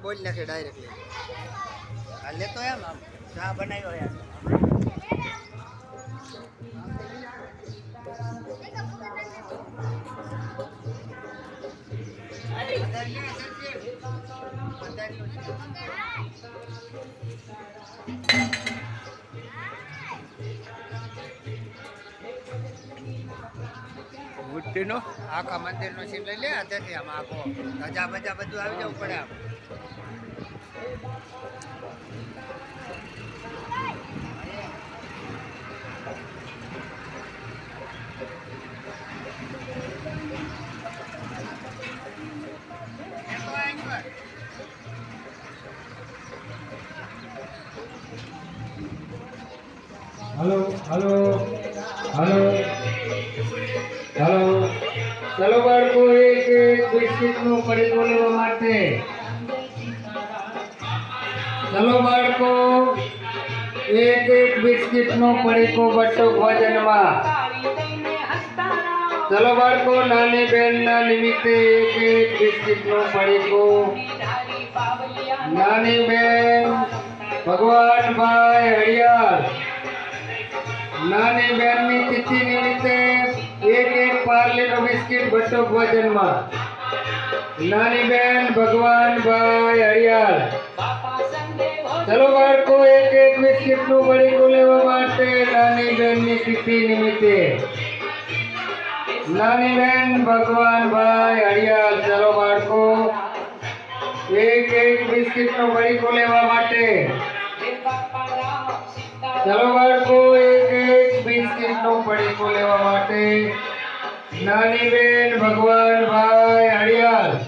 બોલ નાખે ડાયરેક્ટલી. હાલે તો એમ આમ ચા બનાવ્યો યાર. મૂર્તિનો આખા મંદિરનો સીન લઈ લે અત્યારથી આમ આખો ધજા બજા બધું આવી જવું પડે આમ. हेलो हेलो हेलो हेलो चलो बाळको एक एक बिस्किट नो पડીકો લેવા માટે चलो बाळको एक एक बिस्किट नो पડીકો બટો ભોજનમાં चलो बाळको નાની બહેનના નિમિત્તે એક એક બિસ્કિટ નો પડીકો નાની બહેન ભગવાન ભાઈ હરિયાળ નાની બહેનની તિથિ નિમિત્તે એક એક પાર્લેનો બિસ્કિટ બટો ભોજનમાં નાની બહેન ભગવાન ભાઈ હરિયાળ ચલો બાળકો એક એક બિસ્કિટનું પડીકું લેવા માટે નાની બહેનની તિથિ નિમિત્તે નાની બહેન ભગવાન ભાઈ હરિયાળ ચલો બાળકો એક એક બિસ્કિટનું પડીકું લેવા માટે चलो बाळको एक एक बिस्किटનો પડીકો લેવા માટે નાની બેન ભગવાન ભાઈ હરિયાળ